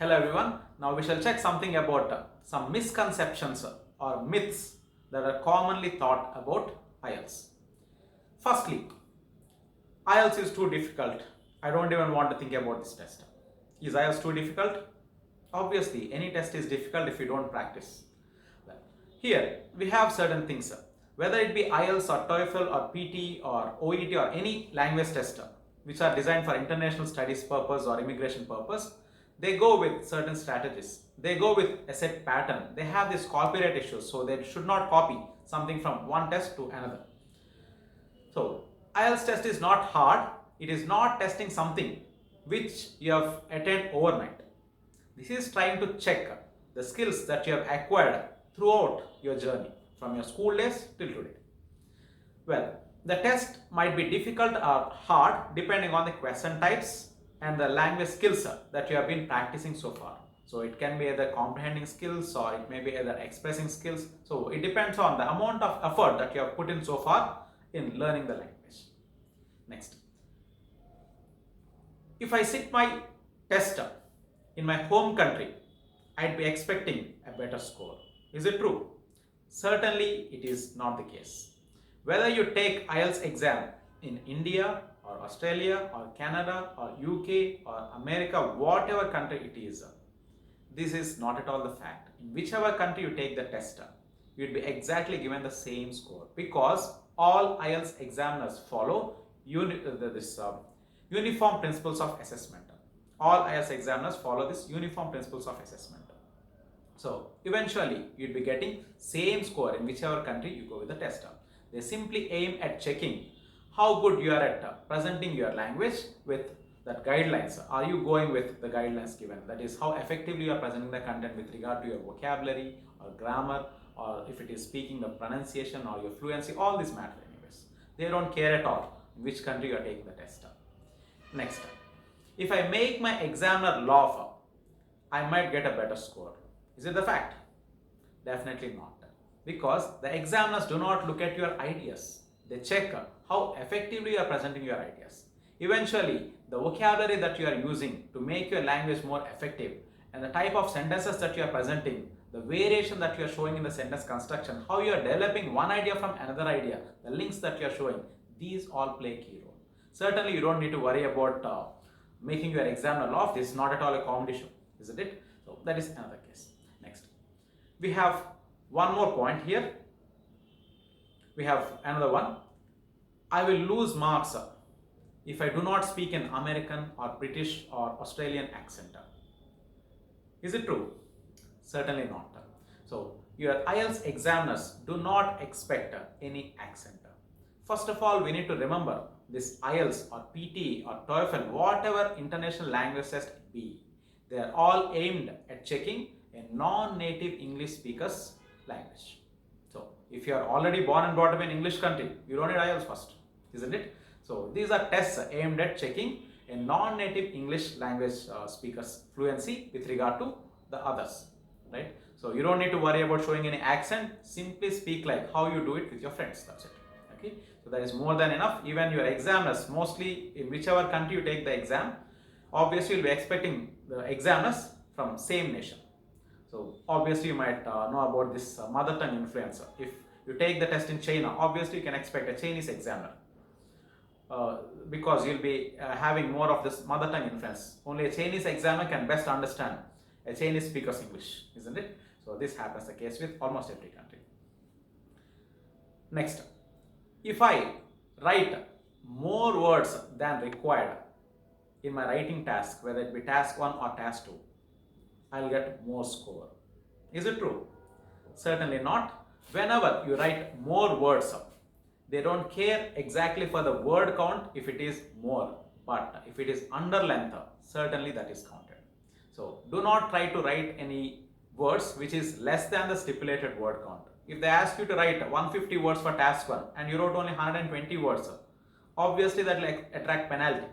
Hello everyone, now we shall check something about some misconceptions or myths that are commonly thought about IELTS. Firstly, IELTS is too difficult. I don't even want to think about this test. Is IELTS too difficult? Obviously, any test is difficult if you don't practice. Well, here we have certain things. Whether it be IELTS or TOEFL or PT or OET or any language test which are designed for international studies purpose or immigration purpose, they go with certain strategies. They go with a set pattern. They have this copyright issues, so they should not copy something from one test to another. So IELTS test is not hard. It is not testing something which you have attained overnight. This is trying to check the skills that you have acquired throughout your journey from your school days till today. Well, the test might be difficult or hard depending on the question types and the language skills that you have been practicing so far. So it can be either comprehending skills or it may be either expressing skills. So it depends on the amount of effort that you have put in so far in learning the language. Next, if I sit my test in my home country, I'd be expecting a better score. Is it true? Certainly it is not the case. Whether you take IELTS exam in India or Australia or Canada or UK or America, whatever country it is, this is not at all the fact. In whichever country you take the test, you will be exactly given the same score because all IELTS examiners follow uniform principles of assessment. All IELTS examiners follow this uniform principles of assessment. So eventually you will be getting same score in whichever country you go with the test. They simply aim at checking how good you are at presenting your language with that guidelines. Are you going with the guidelines given? That is how effectively you are presenting the content with regard to your vocabulary or grammar, or if it is speaking the pronunciation or your fluency. All this matter anyways. They don't care at all in which country you are taking the test. Next, if I make my examiner laugh, I might get a better score. Is it the fact? Definitely not. Because the examiners do not look at your ideas. They check how effectively you are presenting your ideas. Eventually, the vocabulary that you are using to make your language more effective and the type of sentences that you are presenting, the variation that you are showing in the sentence construction, how you are developing one idea from another idea, the links that you are showing, these all play a key role. Certainly, you don't need to worry about making your examiner laugh. This is not at all a competition, isn't it? So that is another case. Next, we have one more point here. We have another one. I will lose marks if I do not speak an American or British or Australian accent. Is it true? Certainly not. So your IELTS examiners do not expect any accent. First of all, we need to remember this IELTS or PT or TOEFL, whatever international language test be, they are all aimed at checking a non-native English speaker's language. So if you are already born and brought up in English country, you don't need IELTS first, isn't it? So these are tests aimed at checking a non-native English language speaker's fluency with regard to the others, right? So you don't need to worry about showing any accent. Simply speak like how you do it with your friends. That's it. Okay. So that is more than enough. Even your examiners, mostly in whichever country you take the exam, obviously you'll be expecting the examiners from same nation. So obviously you might know about this mother tongue influencer. If you take the test in China, obviously you can expect a Chinese examiner because you'll be having more of this mother tongue influence. Only a Chinese examiner can best understand a Chinese speaker's English, isn't it? So this happens the case with almost every country. Next, if I write more words than required in my writing task, whether it be task 1 or task 2, I'll get more score. Is it true? Certainly not. Whenever you write more words, they don't care exactly for the word count if it is more, but if it is under length, certainly that is counted. So do not try to write any words which is less than the stipulated word count. If they ask you to write 150 words for task 1 and you wrote only 120 words, obviously that will attract penalty.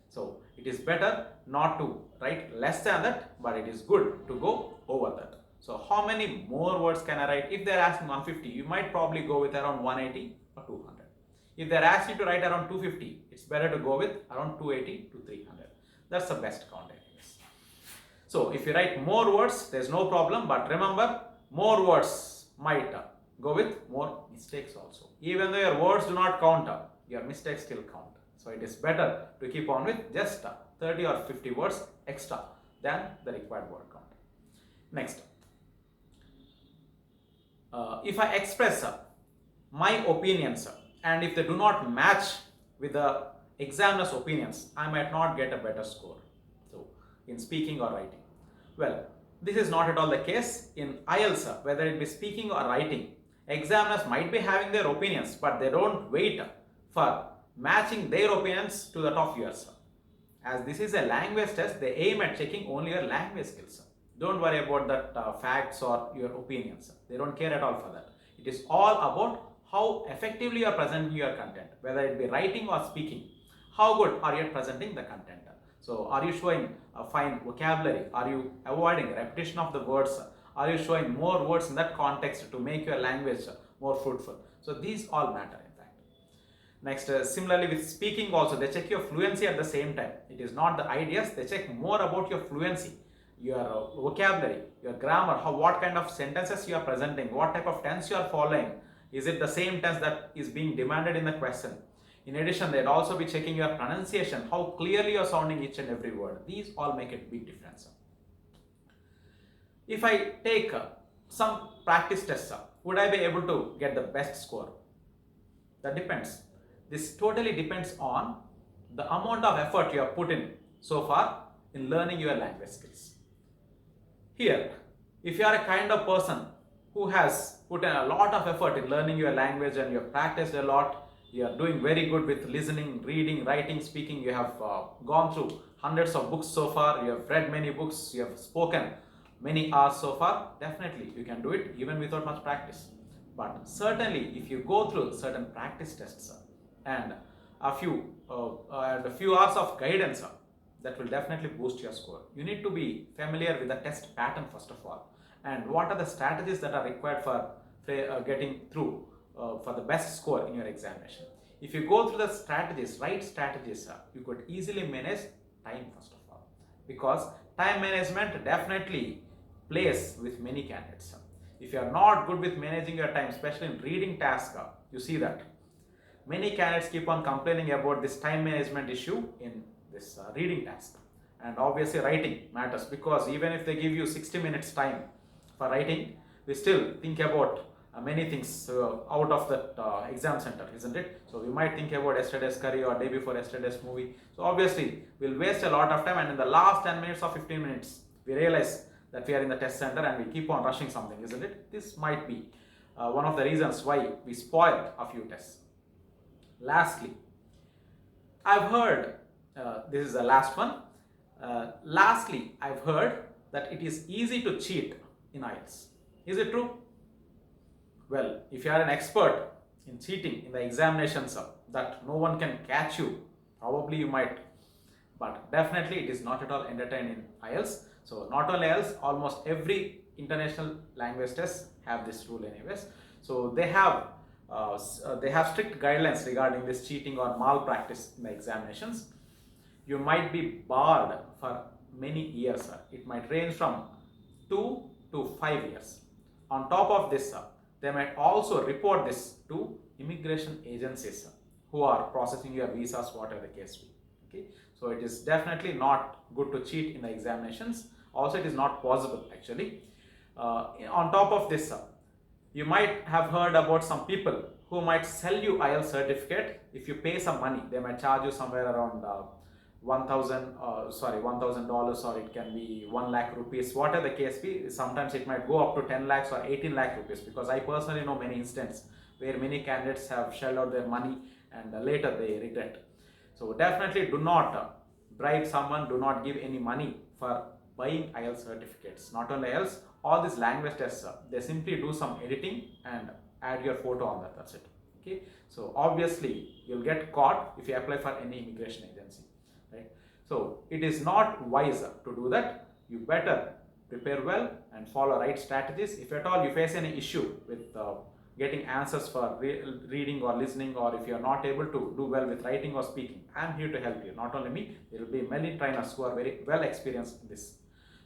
So it is better not to write less than that, but it is good to go over that. So how many more words can I write? If they are asking 150, you might probably go with around 180 or 200. If they are asking you to write around 250, it's better to go with around 280 to 300. That's the best count anyways. So if you write more words, there's no problem, but remember, more words might go with more mistakes also. Even though your words do not count, your mistakes still count. So it is better to keep on with just 30 or 50 words extra than the required word count. Next, if I express my opinions and if they do not match with the examiner's opinions, I might not get a better score. So in speaking or writing. Well, this is not at all the case in IELTS, whether it be speaking or writing. Examiners might be having their opinions, but they don't wait for matching their opinions to that of yours. As this is a language test, they aim at checking only your language skills. Don't worry about that facts or your opinions. They don't care at all for that. It is all about how effectively you are presenting your content, whether it be writing or speaking. How good are you at presenting the content? So are you showing a fine vocabulary? Are you avoiding repetition of the words? Are you showing more words in that context to make your language more fruitful? So these all matter in fact. Next, similarly with speaking also, they check your fluency at the same time. It is not the ideas, they check more about your fluency, your vocabulary, your grammar, what kind of sentences you are presenting, what type of tense you are following. Is it the same tense that is being demanded in the question? In addition, they'd also be checking your pronunciation, how clearly you're sounding each and every word. These all make a big difference. If I take some practice tests, would I be able to get the best score? That depends. This totally depends on the amount of effort you have put in so far in learning your language skills. Here, if you are a kind of person who has put in a lot of effort in learning your language and you have practiced a lot, you are doing very good with listening, reading, writing, speaking, you have gone through hundreds of books so far, you have read many books, you have spoken many hours so far, definitely you can do it even without much practice. But certainly if you go through certain practice tests and a few hours of guidance, that will definitely boost your score. You need to be familiar with the test pattern first of all, and what are the strategies that are required for getting through for the best score in your examination. If you go through the strategies, right strategies, you could easily manage time first of all, because time management definitely plays with many candidates. If you are not good with managing your time, especially in reading tasks, you see that many candidates keep on complaining about this time management issue in this reading task. And obviously writing matters, because even if they give you 60 minutes time for writing, we still think about many things out of that exam center, isn't it? So we might think about yesterday's curry or day before yesterday's movie. So obviously we'll waste a lot of time, and in the last 10 minutes or 15 minutes we realize that we are in the test center and we keep on rushing something, isn't it? This might be one of the reasons why we spoiled a few tests. Lastly, I've heard, this is the last one, lastly I've heard that it is easy to cheat in IELTS. Is it true? Well, if you are an expert in cheating in the examinations that no one can catch you, probably you might. But definitely it is not at all entertaining in IELTS. So not only IELTS, almost every international language test have this rule anyways. So they have strict guidelines regarding this cheating or malpractice in the examinations. You might be barred for many years. It might range from 2 to 5 years. On top of this, they might also report this to immigration agencies who are processing your visas, whatever the case be. Okay, so it is definitely not good to cheat in the examinations. Also, it is not possible actually. On top of this, you might have heard about some people who might sell you IELTS certificate. If you pay some money, they might charge you somewhere around $1,000, or it can be 1 lakh rupees, whatever the case be. Sometimes it might go up to 10 lakhs or 18 lakh rupees, because I personally know many instances where many candidates have shelled out their money and later they regret. So definitely do not bribe someone, do not give any money for buying IELTS certificates. Not only IELTS, all these language tests, they simply do some editing and add your photo on that, that's it. Okay, so obviously you'll get caught if you apply for any immigration agency. Right? So it is not wise to do that. You better prepare well and follow right strategies. If at all you face any issue with getting answers for reading or listening, or if you are not able to do well with writing or speaking, I am here to help you. Not only me, there will be many trainers who are very well experienced in this.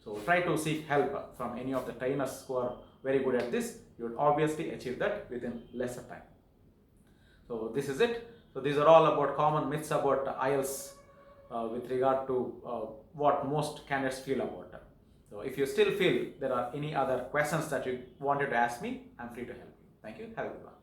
So try to seek help from any of the trainers who are very good at this. You would obviously achieve that within lesser time. So this is it. So these are all about common myths about IELTS with regard to what most candidates feel about it. So if you still feel there are any other questions that you wanted to ask me, I'm free to help you. Thank you. Have a good one.